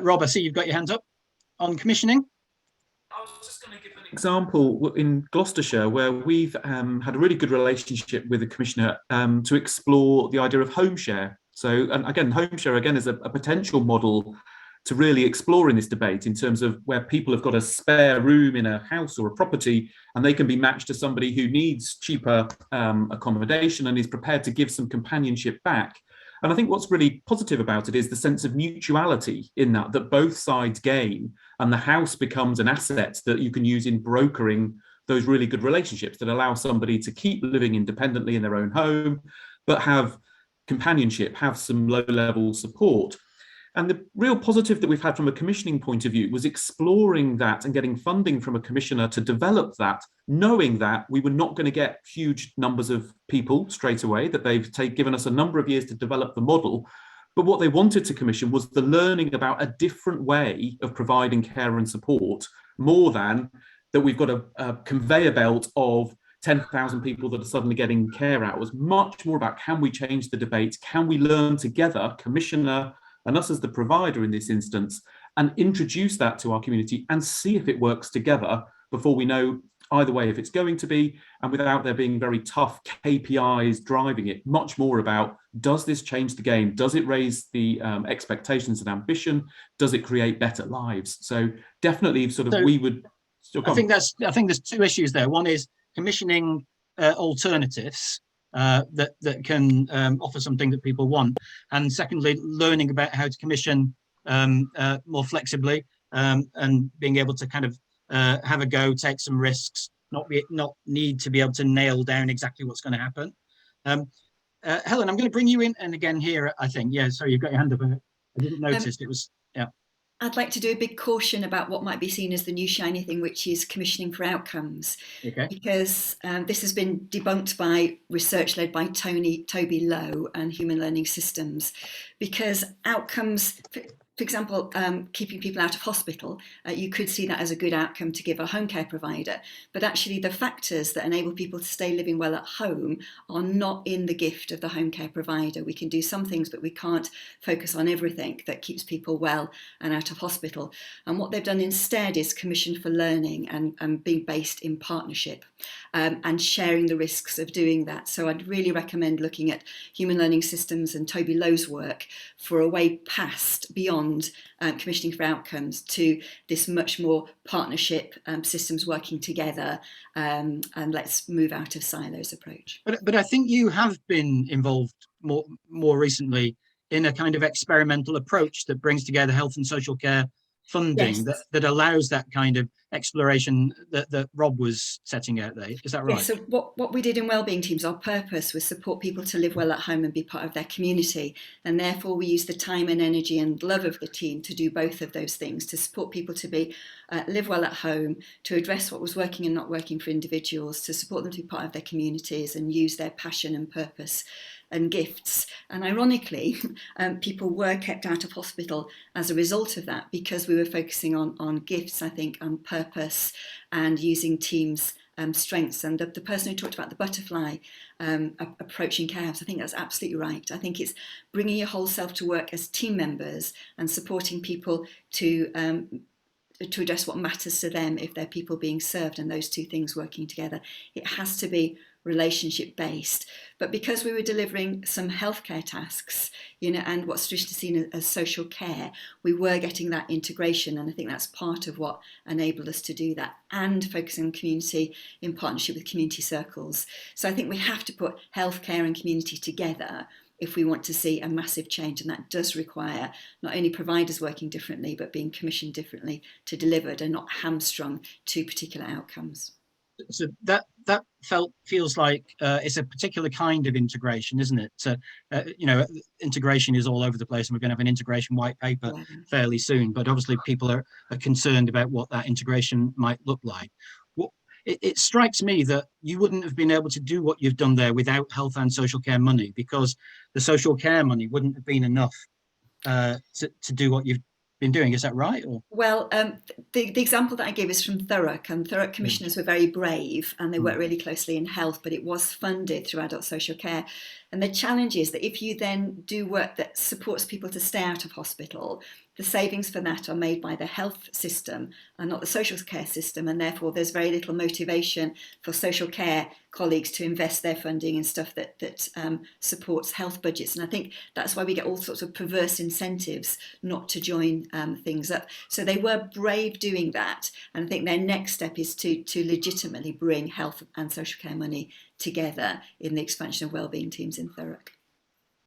Rob, I see you've got your hands up on commissioning. I was just going to give an example in Gloucestershire where we've had a really good relationship with the commissioner to explore the idea of home share. So, and again, home share again is a potential model to really explore in this debate in terms of where people have got a spare room in a house or a property and they can be matched to somebody who needs cheaper accommodation and is prepared to give some companionship back. And I think what's really positive about it is the sense of mutuality in that both sides gain and the house becomes an asset that you can use in brokering those really good relationships that allow somebody to keep living independently in their own home, but have companionship, have some low-level support. And the real positive that we've had from a commissioning point of view was exploring that and getting funding from a commissioner to develop that, knowing that we were not going to get huge numbers of people straight away, that they've given us a number of years to develop the model. But what they wanted to commission was the learning about a different way of providing care and support, more than that we've got a conveyor belt of 10,000 people that are suddenly getting care hours. Much more about, can we change the debate? Can we learn together, commissioner and us as the provider in this instance, and introduce that to our community and see if it works together before we know either way if it's going to be, and without there being very tough KPIs driving it. Much more about, does this change the game? Does it raise the expectations and ambition? Does it create better lives? So definitely sort of So we would still I come. think there's two issues there. One is commissioning alternatives that can offer something that people want, and secondly, learning about how to commission more flexibly, and being able to kind of have a go, take some risks, not need to be able to nail down exactly what's going to happen. Helen, I'm going to bring you in, and again here, I think, yeah. Sorry, you've got your hand up. I didn't notice it was, yeah. I'd like to do a big caution about what might be seen as the new shiny thing, which is commissioning for outcomes. Okay. Because this has been debunked by research led by Toby Lowe and Human Learning Systems. Because outcomes, for example, keeping people out of hospital, you could see that as a good outcome to give a home care provider. But actually the factors that enable people to stay living well at home are not in the gift of the home care provider. We can do some things, but we can't focus on everything that keeps people well and out of hospital. And what they've done instead is commission for learning and being based in partnership, and sharing the risks of doing that. So I'd really recommend looking at Human Learning Systems and Toby Lowe's work for a way beyond commissioning for outcomes to this much more partnership, systems working together, and let's move out of silos approach. But I think you have been involved more recently in a kind of experimental approach that brings together health and social care funding, Yes. that allows that kind of exploration that Rob was setting out there. Is that right? Yeah, so what we did in wellbeing teams, our purpose was support people to live well at home and be part of their community. And therefore we use the time and energy and love of the team to do both of those things, to support people to live well at home, to address what was working and not working for individuals, to support them to be part of their communities and use their passion and purpose and gifts. And ironically, people were kept out of hospital as a result of that, because we were focusing on gifts, I think, on purpose and using teams' strengths. And the person who talked about the butterfly approach in care house, I think that's absolutely right. I think it's bringing your whole self to work as team members and supporting people to address what matters to them if they're people being served, and those two things working together. It has to be relationship based, but because we were delivering some healthcare tasks, and what's traditionally seen as social care, we were getting that integration, and I think that's part of what enabled us to do that, and focusing on community in partnership with community circles. So I think we have to put healthcare and community together if we want to see a massive change, and that does require not only providers working differently, but being commissioned differently to deliver and not hamstrung to particular outcomes. So that feels like it's a particular kind of integration, isn't it? So, integration is all over the place, and we're going to have an integration white paper fairly soon. But obviously, people are concerned about what that integration might look like. It strikes me that you wouldn't have been able to do what you've done there without health and social care money, because the social care money wouldn't have been enough to do what you've been doing. Is that right? Or? Well, the example that I gave is from Thurrock, and Thurrock commissioners were very brave, and they worked really closely in health, but it was funded through adult social care. And the challenge is that if you then do work that supports people to stay out of hospital, the savings for that are made by the health system and not the social care system, and therefore there's very little motivation for social care colleagues to invest their funding in stuff that supports health budgets. And I think that's why we get all sorts of perverse incentives not to join things up. So they were brave doing that, and I think their next step is to legitimately bring health and social care money together in the expansion of wellbeing teams in Thurrock.